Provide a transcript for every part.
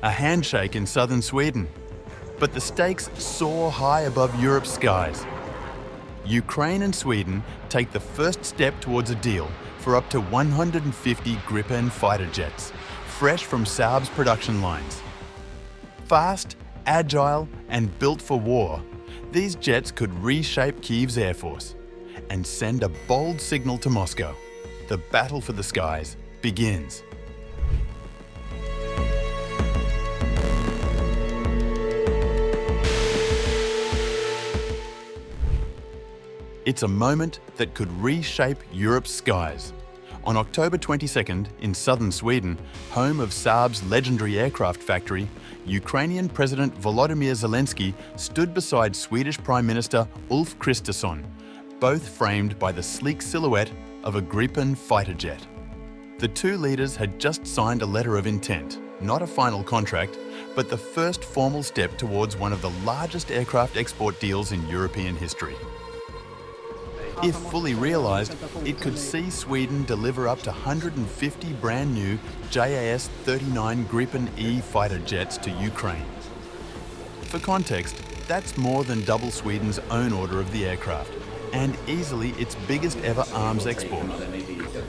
a handshake in southern Sweden. But the stakes soar high above Europe's skies. Ukraine and Sweden take the first step towards a deal for up to 150 Gripen fighter jets, fresh from Saab's production lines. Fast, agile, and built for war, these jets could reshape Kyiv's air force and send a bold signal to Moscow. The battle for the skies begins. It's a moment that could reshape Europe's skies. On October 22nd, in southern Sweden, home of Saab's legendary aircraft factory, Ukrainian President Volodymyr Zelensky stood beside Swedish Prime Minister Ulf Kristersson, both framed by the sleek silhouette of a Gripen fighter jet. The two leaders had just signed a letter of intent, not a final contract, but the first formal step towards one of the largest aircraft export deals in European history. If fully realised, it could see Sweden deliver up to 150 brand new JAS-39 Gripen E fighter jets to Ukraine. For context, that's more than double Sweden's own order of the aircraft, and easily its biggest ever arms export.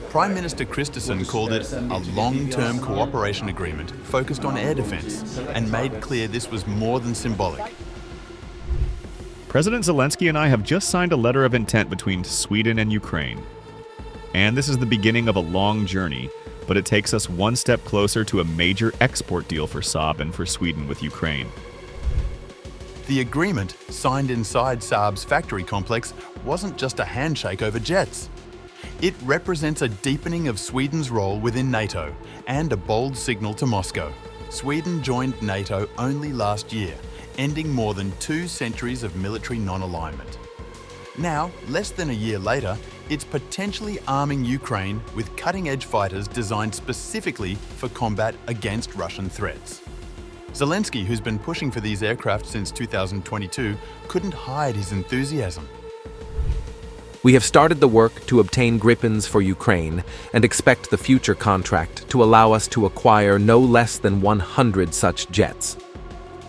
Prime Minister Kristersson called it a long-term cooperation agreement focused on air defence, and made clear this was more than symbolic. President Zelensky and I have just signed a letter of intent between Sweden and Ukraine. And this is the beginning of a long journey, but it takes us one step closer to a major export deal for Saab and for Sweden with Ukraine. The agreement, signed inside Saab's factory complex, wasn't just a handshake over jets. It represents a deepening of Sweden's role within NATO and a bold signal to Moscow. Sweden joined NATO only last year, ending more than 2 centuries of military non-alignment. Now, less than a year later, it's potentially arming Ukraine with cutting-edge fighters designed specifically for combat against Russian threats. Zelensky, who's been pushing for these aircraft since 2022, couldn't hide his enthusiasm. We have started the work to obtain Gripens for Ukraine and expect the future contract to allow us to acquire no less than 100 such jets.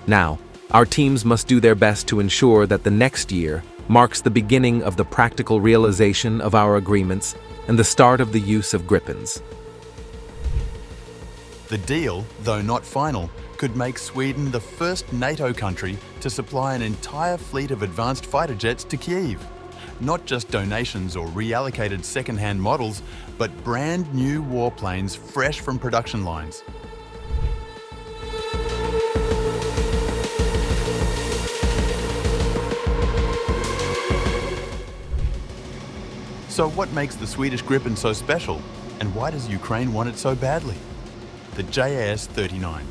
Now, our teams must do their best to ensure that the next year marks the beginning of the practical realization of our agreements and the start of the use of Gripens. The deal, though not final, could make Sweden the first NATO country to supply an entire fleet of advanced fighter jets to Kyiv. Not just donations or reallocated second-hand models, but brand new warplanes fresh from production lines. So what makes the Swedish Gripen so special, and why does Ukraine want it so badly? The JAS-39.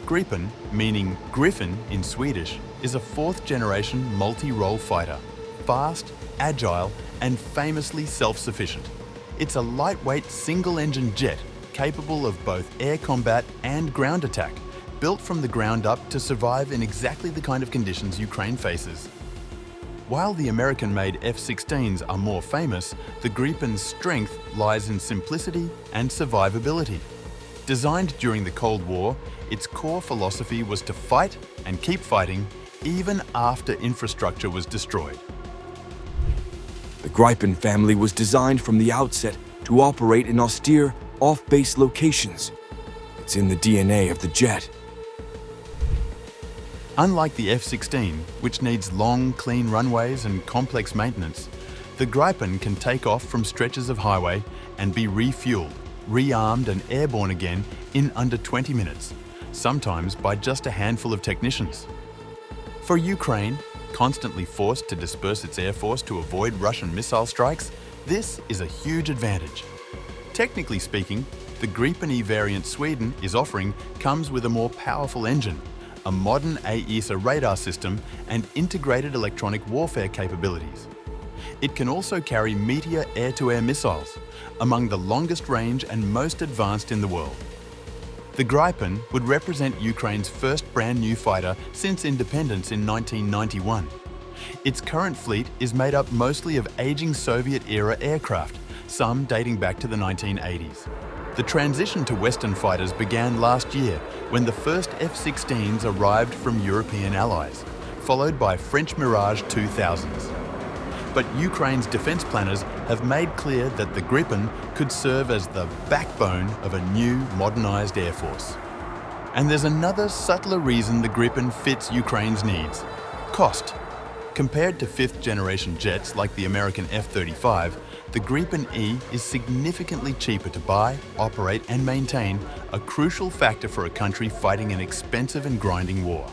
Gripen, meaning Griffin in Swedish, is a 4th-generation multi-role fighter. Fast, agile, and famously self-sufficient. It's a lightweight single-engine jet capable of both air combat and ground attack, built from the ground up to survive in exactly the kind of conditions Ukraine faces. While the American-made F-16s are more famous, the Gripen's strength lies in simplicity and survivability. Designed during the Cold War, its core philosophy was to fight and keep fighting even after infrastructure was destroyed. The Gripen family was designed from the outset to operate in austere, off-base locations. It's in the DNA of the jet. Unlike the F-16, which needs long, clean runways and complex maintenance, the Gripen can take off from stretches of highway and be refueled, rearmed and airborne again in under 20 minutes, sometimes by just a handful of technicians. For Ukraine, constantly forced to disperse its air force to avoid Russian missile strikes, this is a huge advantage. Technically speaking, the Gripen E variant Sweden is offering comes with a more powerful engine, a modern AESA radar system, and integrated electronic warfare capabilities. It can also carry Meteor air-to-air missiles, among the longest range and most advanced in the world. The Gripen would represent Ukraine's first brand new fighter since independence in 1991. Its current fleet is made up mostly of aging Soviet-era aircraft, some dating back to the 1980s. The transition to Western fighters began last year when the first F-16s arrived from European allies, followed by French Mirage 2000s. But Ukraine's defense planners have made clear that the Gripen could serve as the backbone of a new, modernized air force. And there's another subtler reason the Gripen fits Ukraine's needs: cost. Compared to fifth-generation jets like the American F-35, the Gripen E is significantly cheaper to buy, operate and maintain, a crucial factor for a country fighting an expensive and grinding war.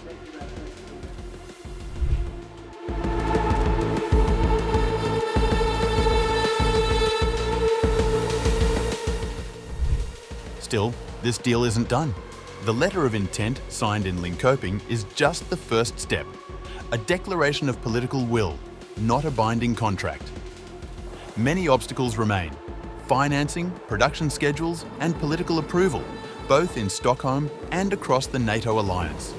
Still, this deal isn't done. The letter of intent signed in Linköping is just the first step. A declaration of political will, not a binding contract. Many obstacles remain: financing, production schedules, and political approval, both in Stockholm and across the NATO alliance.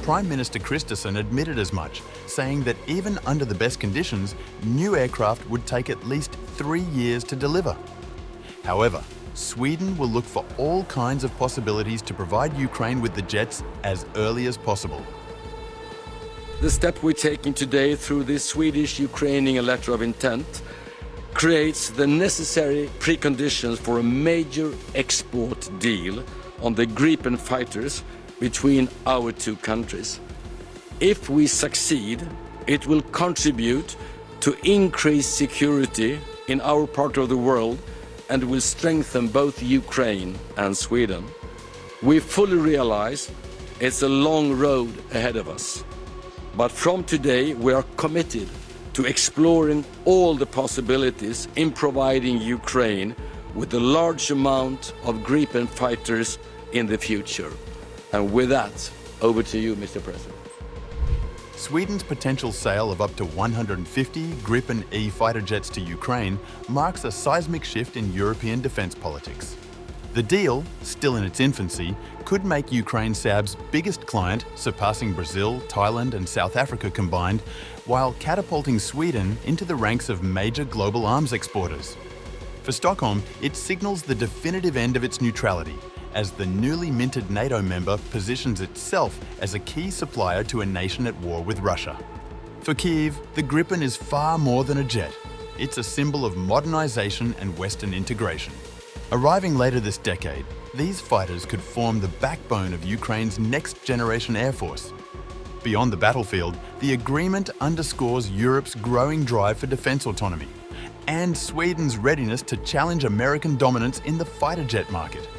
Prime Minister Kristersson admitted as much, saying that even under the best conditions, new aircraft would take at least 3 years to deliver. However, Sweden will look for all kinds of possibilities to provide Ukraine with the jets as early as possible. The step we're taking today through this Swedish-Ukrainian letter of intent creates the necessary preconditions for a major export deal on the Gripen fighters between our two countries. If we succeed, it will contribute to increased security in our part of the world and will strengthen both Ukraine and Sweden. We fully realize it's a long road ahead of us. But from today, we are committed to exploring all the possibilities in providing Ukraine with a large amount of Gripen fighters in the future. And with that, over to you, Mr. President. Sweden's potential sale of up to 150 Gripen E fighter jets to Ukraine marks a seismic shift in European defense politics. The deal, still in its infancy, could make Ukraine Saab's biggest client, surpassing Brazil, Thailand and South Africa combined, while catapulting Sweden into the ranks of major global arms exporters. For Stockholm, it signals the definitive end of its neutrality, as the newly minted NATO member positions itself as a key supplier to a nation at war with Russia. For Kyiv, the Gripen is far more than a jet. It's a symbol of modernization and Western integration. Arriving later this decade, these fighters could form the backbone of Ukraine's next-generation air force. Beyond the battlefield, the agreement underscores Europe's growing drive for defense autonomy and Sweden's readiness to challenge American dominance in the fighter jet market.